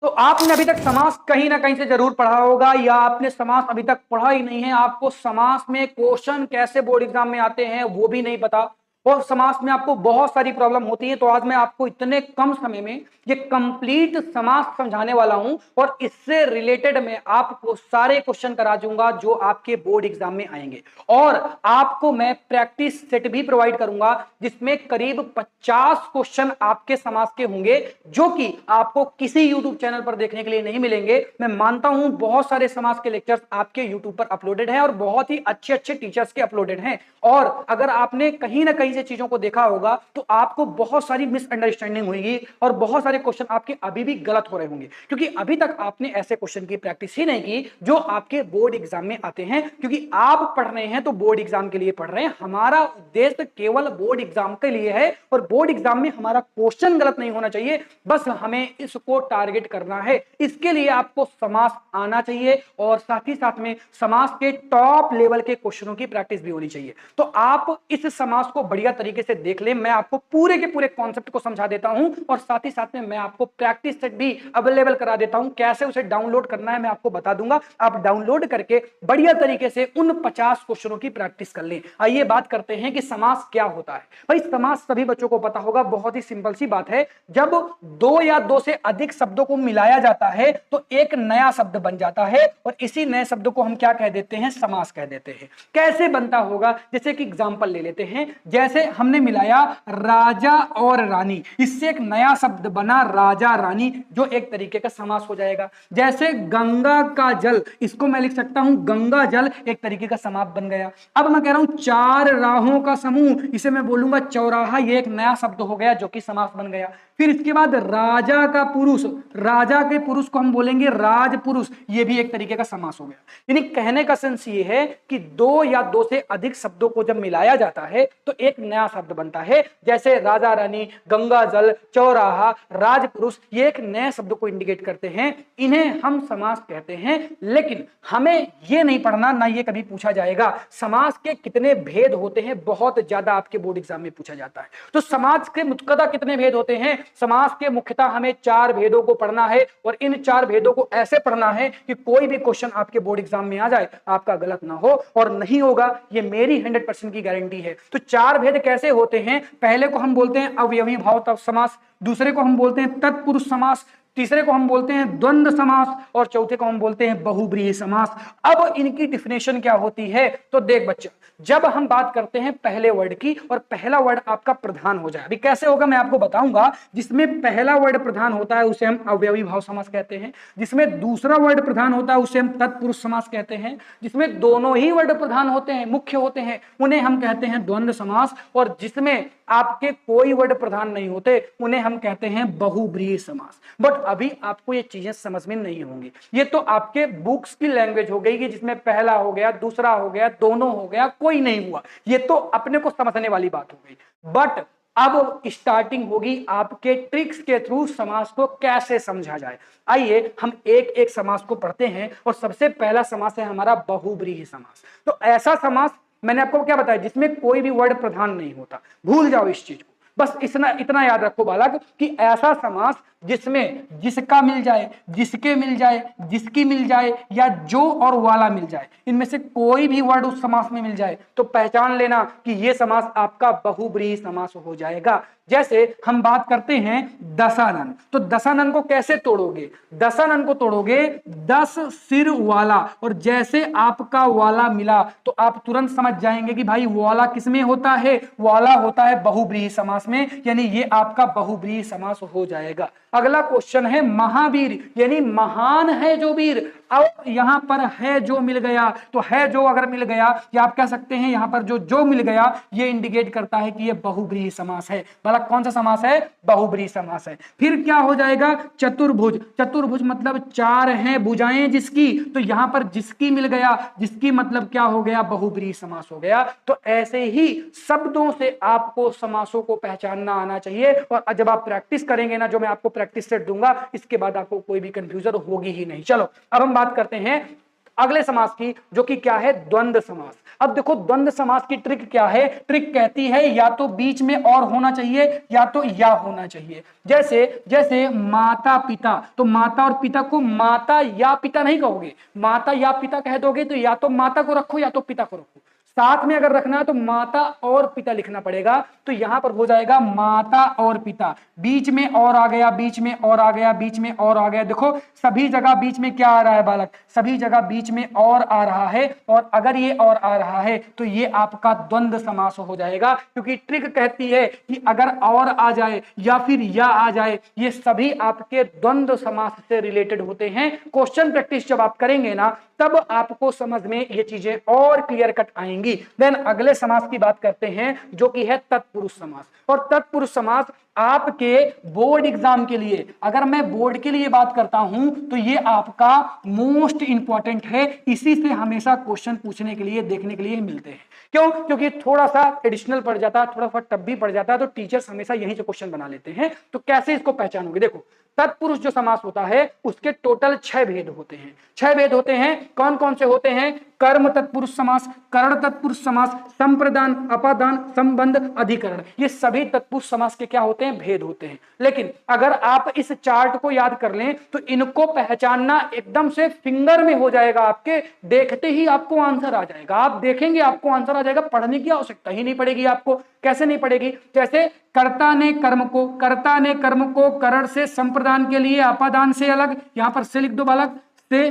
तो आपने अभी तक समास कहीं ना कहीं से जरूर पढ़ा होगा, या आपने समास अभी तक पढ़ा ही नहीं है। आपको समास में क्वेश्चन कैसे बोर्ड एग्जाम में आते हैं वो भी नहीं पता, और समास में आपको बहुत सारी प्रॉब्लम होती है। तो आज मैं आपको इतने कम समय में ये कंप्लीट समास समझाने वाला हूं, और इससे रिलेटेड मैं आपको सारे क्वेश्चन करा दूंगा जो आपके बोर्ड एग्जाम में आएंगे। और आपको मैं प्रैक्टिस सेट भी प्रोवाइड करूंगा जिसमें करीब 50 क्वेश्चन आपके समास के होंगे, जो कि आपको किसी यूट्यूब चैनल पर देखने के लिए नहीं मिलेंगे। मैं मानता हूं बहुत सारे समास के लेक्चर्स आपके यूट्यूब पर अपलोडेड हैं, और बहुत ही अच्छे अच्छे टीचर्स के अपलोडेड हैं। और अगर आपने कहीं ना कहीं से चीजों को देखा होगा तो आपको बहुत सारी मिसअंडरस्टैंडिंग होगी, और बहुत सारे क्वेश्चन आपके अभी भी गलत हो रहे होंगे, क्योंकि अभी तक आपने ऐसे क्वेश्चन की प्रैक्टिस ही नहीं की जो आपके बोर्ड एग्जाम में आते हैं। क्योंकि आप पढ़ रहे हैं तो बोर्ड एग्जाम के लिए पढ़ रहे हैं, हमारा उद्देश्य केवल बोर्ड एग्जाम के लिए है, और बोर्ड एग्जाम में हमारा क्वेश्चन गलत नहीं होना चाहिए, बस हमें इसको टारगेट करना है। इसके लिए आपको समास आना चाहिए, और साथ ही साथ में समास के टॉप लेवल के क्वेश्चनों की प्रैक्टिस भी होनी चाहिए। तो आप इस समास को बढ़िया तरीके से देख लें, मैं आपको पूरे के पूरे कॉन्सेप्ट को समझा देता हूं, और साथ ही साथ में मैं आपको प्रैक्टिस सेट भी अवेलेबल करा देता हूं। कैसे उसे डाउनलोड करना है मैं आपको बता दूंगा, आप डाउनलोड करके बढ़िया तरीके से उन 50 क्वेश्चनों की प्रैक्टिस कर लें। आइए बात करते हैं कि समास क्या होता है। भाई समास सभी बच्चों को पता होगा, बहुत ही सिंपल सी बात है। जब दो या दो से अधिक शब्दों को मिलाया जाता है तो एक नया शब्द बन जाता है, और इसी नए शब्द को हम क्या कह देते हैं? समास कह देते हैं। कैसे बनता होगा? जैसे कि एग्जांपल ले लेते हैं, जैसे हमने मिलाया राजा और रानी, इससे एक नया शब्द बना राजा रानी, जो एक तरीके का समास हो जाएगा। जैसे गंगा का जल, इसको मैं लिख सकता हूं गंगा जल, एक तरीके का समास बन गया। अब मैं कह रहा हूं चार राहों का समूह, इसे मैं बोलूंगा चौराहा, ये एक नया शब्द हो गया जो कि समास बन गया। फिर इसके बाद राजा का पुरुष, राजा के पुरुष को हम बोलेंगे राजपुरुष, ये भी एक तरीके का समास हो गया। यानी कहने का सेंस ये है कि दो या दो से अधिक शब्दों को जब मिलाया जाता है तो एक नया शब्द बनता है। जैसे राजा रानी, गंगा जल, चौराहा, राजपुरुष, ये एक नए शब्द को इंडिकेट करते हैं, इन्हें हम समास कहते हैं। लेकिन हमें यह नहीं पढ़ना, ना ये कभी पूछा जाएगा समास के कितने भेद होते हैं, बहुत ज्यादा आपके बोर्ड एग्जाम में पूछा जाता है। तो समास के मुख्यतः कितने भेद होते हैं? समास के मुख्यतः हमें 4 भेदों को पढ़ना है, और इन 4 भेदों को ऐसे पढ़ना है कि कोई भी क्वेश्चन आपके बोर्ड एग्जाम में आ जाए आपका गलत ना हो, और नहीं होगा ये मेरी 100% की गारंटी है। तो 4 भेद कैसे होते हैं? पहले को हम बोलते हैं अवयवी भाव समास, दूसरे को हम बोलते हैं तत्पुरुष समास, तीसरे को हम बोलते हैं द्वंद्व समास, और चौथे को हम बोलते हैं बहुब्रीहि समास। अब इनकी डिफिनेशन क्या होती है? तो देख बच्चा, जब हम बात करते हैं पहले वर्ड की, और पहला वर्ड आपका प्रधान हो जाए, अभी कैसे होगा मैं आपको बताऊंगा। जिसमें पहला वर्ड प्रधान होता है उसे हम अवयवी भाव समास कहते हैं, जिसमें दूसरा वर्ड प्रधान होता है उसे हम तत्पुरुष समास कहते हैं, जिसमें दोनों ही वर्ड प्रधान होते हैं, मुख्य होते हैं, उन्हें हम कहते हैं द्वंद्व समास, और जिसमें आपके कोई वर्ड प्रधान नहीं होते उन्हें हम कहते हैं बहुब्रीहि समास। बट अभी आपको ये चीजें समझ में नहीं होंगी, ये तो आपके बुक्स की लैंग्वेज हो गई कि जिसमें पहला हो गया, दूसरा हो गया, दोनों हो गया, कोई नहीं हुआ, ये तो अपने को समझने वाली बात हो गई। बट अब स्टार्टिंग होगी आपके ट्रिक्स के थ्रू समास को कैसे समझा जाए। आइए हम एक एक समास को पढ़ते हैं, और सबसे पहला समास है हमारा बहुब्रीहि समास। तो ऐसा समास मैंने आपको क्या बताया जिसमें कोई भी वर्ड प्रधान नहीं होता, भूल जाओ इस चीज को, बस इतना याद रखो बालक कि ऐसा समास जिसमें जिसका मिल जाए, जिसके मिल जाए, जिसकी मिल जाए, या जो और वाला मिल जाए, इनमें से कोई भी वर्ड उस समास में मिल जाए तो पहचान लेना कि यह समास आपका बहुब्रीहि समास हो जाएगा। जैसे हम बात करते हैं दशानन, तो दशानन को कैसे तोड़ोगे? दशानन को तोड़ोगे 10 सिर वाला, और जैसे आपका वाला मिला तो आप तुरंत समझ जाएंगे कि भाई वाला किसमें होता है? वाला होता है बहुब्रीहि समास में, यानी ये आपका बहुब्रीहि समास हो जाएगा। अगला क्वेश्चन है महावीर, यानी महान है जो वीर। अब यहां पर है जो मिल गया, तो है जो अगर मिल गया, या आप कह सकते हैं यहां पर जो मिल गया, ये इंडिकेट करता है कि ये बहुब्रीहि समास है। भला कौन सा समास है? बहुब्रीहि समास है। फिर क्या हो जाएगा? चतुर्भुज, चतुर्भुज मतलब 4 हैं भुजाएं जिसकी, तो यहां पर जिसकी मिल गया, जिसकी मतलब क्या हो गया? बहुब्रीहि समास हो गया। तो ऐसे ही शब्दों से आपको समासों को पहचानना आना चाहिए, और जब आप प्रैक्टिस करेंगे ना, जो मैं आपको प्रैक्टिस सेट दूंगा, इसके बाद आपको कोई भी कंफ्यूजन होगी ही नहीं। चलो अब हम बात करते हैं अगले समास की, जो कि क्या है, द्वंद्व समास। अब देखो द्वंद्व समास की ट्रिक क्या है, ट्रिक कहती है या तो बीच में और होना चाहिए या तो या होना चाहिए। जैसे जैसे माता पिता, तो माता और पिता को माता या पिता नहीं कहोगे, माता या पिता कह दोगे तो या तो माता को रखो या तो पिता को रखो। साथ में अगर रखना है तो माता और पिता लिखना पड़ेगा, तो यहां पर हो जाएगा माता और पिता, बीच में और आ गया, बीच में और आ गया, बीच में और आ गया। देखो सभी जगह बीच में क्या आ रहा है बालक, सभी जगह बीच में और आ रहा है, और अगर ये और आ रहा है तो ये आपका द्वंद्व समास हो जाएगा, क्योंकि ट्रिक कहती है कि अगर और आ जाए या फिर या आ जाए, ये सभी आपके द्वंद्व समास से रिलेटेड होते हैं। क्वेश्चन प्रैक्टिस जब आप करेंगे ना, तब आपको समझ में ये चीजें और क्लियर कट आएंगी। देन अगले समास की बात करते हैं, जो कि है तत्पुरुष समास। और तत्पुरुष समास आपके बोर्ड एग्जाम के लिए, अगर मैं बोर्ड के लिए बात करता हूं तो ये आपका मोस्ट इंपॉर्टेंट है, इसी से हमेशा क्वेश्चन पूछने के लिए, देखने के लिए मिलते हैं। क्यों? क्योंकि थोड़ा सा एडिशनल पड़ जाता है, थोड़ा सा टफ भी पड़ जाता है, तो टीचर्स हमेशा यहीं से क्वेश्चन बना लेते हैं। तो कैसे इसको पहचानोगे, देखो तत्पुरुष जो समास होता है उसके टोटल 6 भेद होते हैं। 6 भेद होते हैं, कौन कौन से होते हैं? कर्म तत्पुरुष समास, करण तत्पुरुष समास, संप्रदान, अपादान, संबंध, अधिकरण, ये सभी तत्पुरुष समास के क्या होते हैं? भेद होते हैं। लेकिन अगर आप इस चार्ट को याद कर लें तो इनको पहचानना एकदम से फिंगर में हो जाएगा, आपके देखते ही आपको आंसर आ जाएगा। आप देखेंगे आपको आंसर आ जाएगा, पढ़ने की आवश्यकता ही नहीं पड़ेगी आपको। कैसे नहीं पड़ेगी? जैसे कर्ता ने कर्म को करण से संप्रदान के लिए अपादान से अलग, यहां पर से लिख दो बालक, से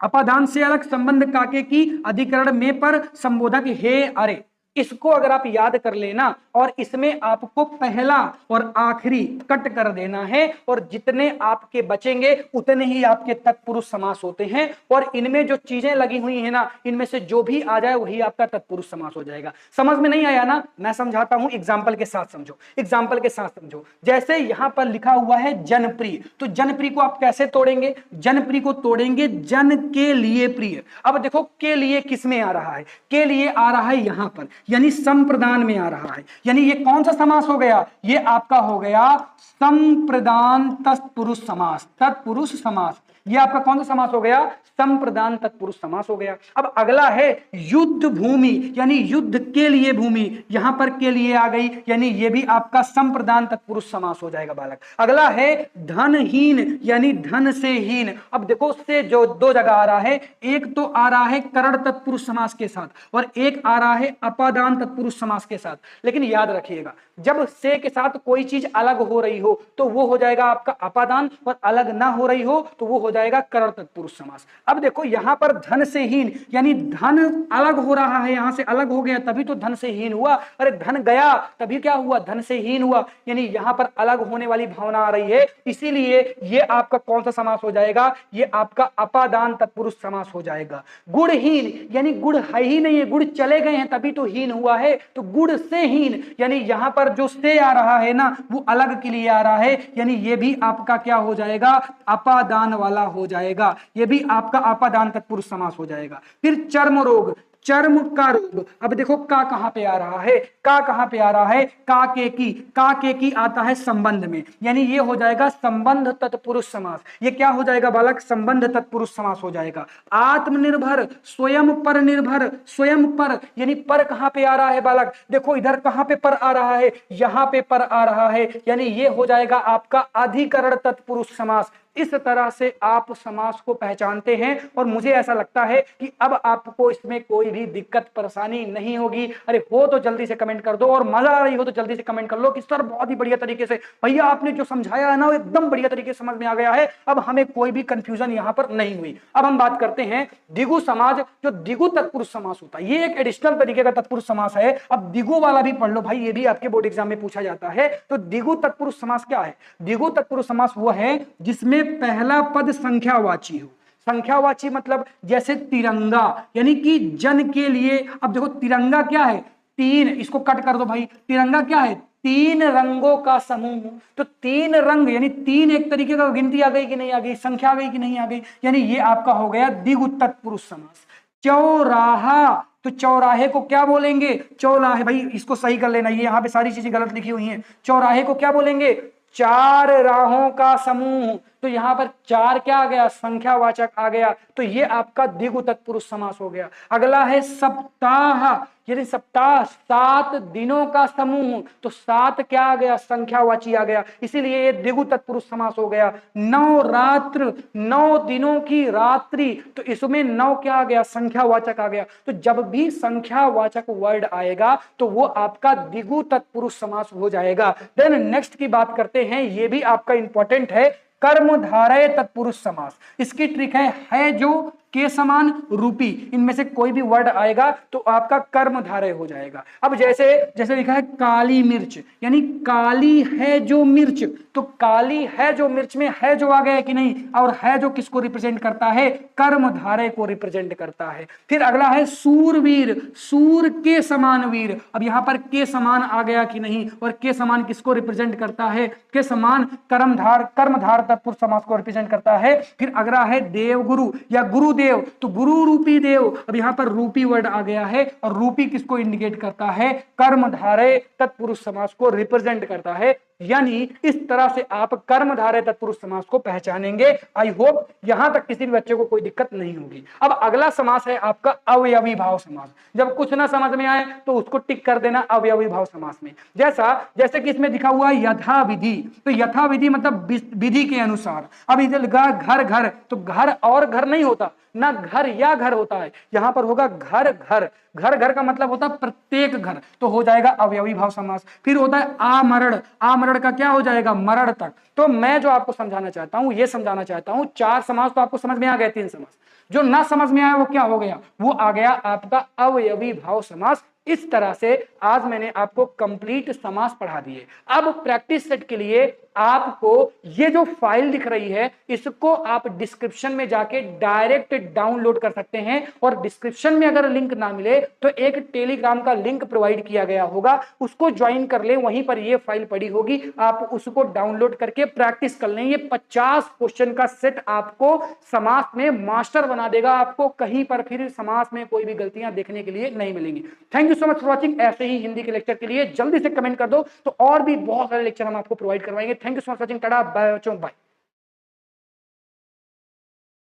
अपादान से अलग, संबंध काके की, अधिकरण में पर, संबोधक हे अरे। इसको अगर आप याद कर लेना और इसमें आपको पहला और आखिरी कट कर देना है, और जितने आपके बचेंगे उतने ही आपके तत्पुरुष समास होते हैं। और इनमें जो चीजें लगी हुई है ना, इनमें से जो भी आ जाए वही आपका तत्पुरुष समास हो जाएगा। समझ में नहीं आया ना? मैं समझाता हूं, एग्जाम्पल के साथ समझो, एग्जाम्पल के साथ समझो। जैसे यहां पर लिखा हुआ है जनप्रिय, तो जनप्रिय को आप कैसे तोड़ेंगे? जनप्रिय को तोड़ेंगे जन के लिए प्रिय। अब देखो के लिए किस में आ रहा है? के लिए आ रहा है यहां पर, यानी संप्रदान में आ रहा है। यानी ये कौन सा समास हो गया? ये आपका हो गया संप्रदान तत्पुरुष समास, तत्पुरुष समास। ये आपका कौन सा समास हो गया? संप्रदान तत्पुरुष समास हो गया। अब अगला है युद्ध भूमि, यानी युद्ध के लिए भूमि, यहां पर के लिए आ गई, यानी ये भी आपका संप्रदान तत्पुरुष समास हो जाएगा बालक। अगला है धनहीन, यानी धन से हीन। अब देखो उससे जो दो जगह आ रहा है, एक तो आ रहा है करण तत्पुरुष समास के साथ और एक आ रहा है अपादान तत्पुरुष समास के साथ। लेकिन याद रखिएगा, जब से के साथ कोई चीज अलग हो रही हो तो वो हो जाएगा आपका अपादान, और अलग ना हो रही हो तो वो हो जाएगा करण तत्पुरुष समास। अब देखो यहां पर धन से हीन, यानी धन अलग हो रहा है, यहां से अलग हो गया तभी तो धन से हीन हुआ। अरे धन गया तभी क्या हुआ? धन से हीन हुआ। यानी यहां पर अलग होने वाली भावना आ रही है, इसीलिए ये आपका कौन सा समास हो जाएगा? ये आपका अपादान तत्पुरुष समास हो जाएगा। गुणहीन, यानी गुण है ही नहीं है, गुण चले गए हैं तभी तो हीन हुआ है, तो गुण से हीन, यानी यहां पर जो से आ रहा है ना वो अलग के लिए आ रहा है, यानी ये भी आपका क्या हो जाएगा? अपादान वाला हो जाएगा। ये भी आपका अपादान तत्पुरुष समास हो जाएगा। फिर चर्म रोग, चर्म का रोग। अब देखो का कहां पे आ रहा है? का कहां पे आ रहा है? का के की आता है संबंध में, यानी ये हो जाएगा संबंध तत्पुरुष समास। ये क्या हो जाएगा बालक? संबंध तत्पुरुष समास हो जाएगा। आत्मनिर्भर, स्वयं पर निर्भर, स्वयं पर, यानी पर कहां पे आ रहा है बालक? देखो इधर कहां पे पर आ रहा है? यहां पे पर आ रहा है, यानी ये हो जाएगा आपका अधिकरण तत्पुरुष समास। इस तरह से आप समास को पहचानते हैं, और मुझे ऐसा लगता है कि अब आपको इसमें कोई भी दिक्कत परेशानी नहीं होगी। अरे हो तो जल्दी से कमेंट कर दो, और मजा आ रही हो तो जल्दी से कमेंट कर लो कि सर बहुत ही बढ़िया तरीके से भैया आपने जो समझाया है ना वो एकदम बढ़िया तरीके से समझ में आ गया है, अब हमें कोई भी कंफ्यूजन यहां पर नहीं हुई। अब हम बात करते हैं द्विगु समाज। जो द्विगु तत्पुरुष समास होता है ये एक एडिशनल तरीके का तत्पुरुष समास है। अब द्विगु वाला भी पढ़ लो भाई, ये भी आपके बोर्ड एग्जाम में पूछा जाता है। तो द्विगु तत्पुरुष समास क्या है? द्विगु तत्पुरुष समास वो है जिसमें पहला पद संख्यावाची हो। संख्यावाची मतलब जैसे तिरंगा, यानी कि जन के लिए। अब देखो तिरंगा क्या है? तीन, इसको कट कर दो भाई, तिरंगा क्या है? तीन रंगों का समूह। तो तीन रंग यानी तीन एक तरीके का गिनती आ गई कि नहीं आ गई? संख्या आ गई कि नहीं आ गई? यानी ये आपका हो गया द्विगु तत्पुरुष समास। चौराहा, तो चौराहे को क्या बोलेंगे? चौराहे, भाई इसको सही कर लेना, ये यहाँ पे सारी चीजें गलत लिखी हुई हैं। चौराहे को क्या बोलेंगे? चार राहों का समूह। तो यहाँ पर 4 क्या आ गया, संख्यावाचक आ गया, तो ये आपका द्विगु तत्पुरुष समास हो गया। अगला है सप्ताह, यदि सप्ताह 7 दिनों का समूह, तो 7 क्या आ गया, संख्यावाची आ गया, इसीलिए ये द्विगु तत्पुरुष समास हो गया। नवरात्र, 9 दिनों की रात्रि, तो इसमें 9 क्या आ गया, संख्यावाचक आ गया। तो जब भी संख्यावाचक वर्ड आएगा तो वो आपका द्विगु तत्पुरुष समास हो जाएगा। देन नेक्स्ट की बात करते हैं, ये भी आपका इंपॉर्टेंट है, कर्मधारय तत्पुरुष समास। इसकी ट्रिक है जो के समान रूपी, इनमें से कोई भी वर्ड आएगा तो आपका कर्मधारय हो जाएगा। अब जैसे जैसे लिखा है काली मिर्च, यानी काली है जो मिर्च, तो काली है जो मिर्च में है जो आ गया कि नहीं, और है जो किसको रिप्रेजेंट करता है, कर्मधारय को रिप्रेजेंट करता है। फिर अगला है सूरवीर, सूर के समान वीर, अब यहां पर के समान आ गया कि नहीं, और के समान किसको रिप्रेजेंट करता है, के समान कर्मधार तत्पुरुष समास को रिप्रेजेंट करता है। फिर अगला है देवगुरु या गुरुदेव, तो गुरु रूपी देव, अब यहां पर रूपी वर्ड आ गया है, और रूपी किसको इंडिकेट करता है, कर्मधारय तत्पुरुष समास को रिप्रेजेंट करता है। यानी इस तरह से आप कर्मधारय तत्पुरुष समास को पहचानेंगे। आई होप यहां तक किसी भी बच्चे को कोई दिक्कत नहीं होगी। अब अगला समास है आपका अवयवी भाव समास। जब कुछ ना समझ में आए तो उसको टिक कर देना अवयवी भाव समास में। जैसे कि इसमें दिखा हुआ है यथा विधि, तो यथा विधि मतलब विधि के अनुसार। अब इधर घर घर, तो घर और घर नहीं होता, ना घर या घर होता है, यहां पर होगा घर घर। घर घर का मतलब होता है प्रत्येक घर, तो हो जाएगा अवयवी भाव समास। फिर होता है आमरण, आमरण का क्या हो जाएगा, मरण तक। तो मैं जो आपको समझाना चाहता हूं, ये समझाना चाहता हूं, 4 समास तो आपको समझ में आ गए, 3 समास जो ना समझ में आया वो क्या हो गया, वो आ गया आपका अवयवी भाव समास। इस तरह से आज मैंने आपको कंप्लीट समास पढ़ा दिए। अब प्रैक्टिस सेट के लिए आपको ये जो फाइल दिख रही है, इसको आप डिस्क्रिप्शन में जाके डायरेक्ट डाउनलोड कर सकते हैं, और डिस्क्रिप्शन में अगर लिंक ना मिले तो एक टेलीग्राम का लिंक प्रोवाइड किया गया होगा, उसको ज्वाइन कर ले, वहीं पर ये फाइल पड़ी होगी, आप उसको डाउनलोड करके प्रैक्टिस कर लें। ये 50 क्वेश्चन का सेट आपको समास में मास्टर बना देगा, आपको कहीं पर फिर समास में कोई भी गलतियां देखने के लिए नहीं मिलेंगी। Thank you so much for watching. ऐसे ही हिंदी के लेक्चर के लिए जल्दी से कमेंट कर दो, तो और भी बहुत सारे लेक्चर हम आपको प्रोवाइड करवाएंगे। Thank you so much for watching. Tata bye बच्चों, बाय।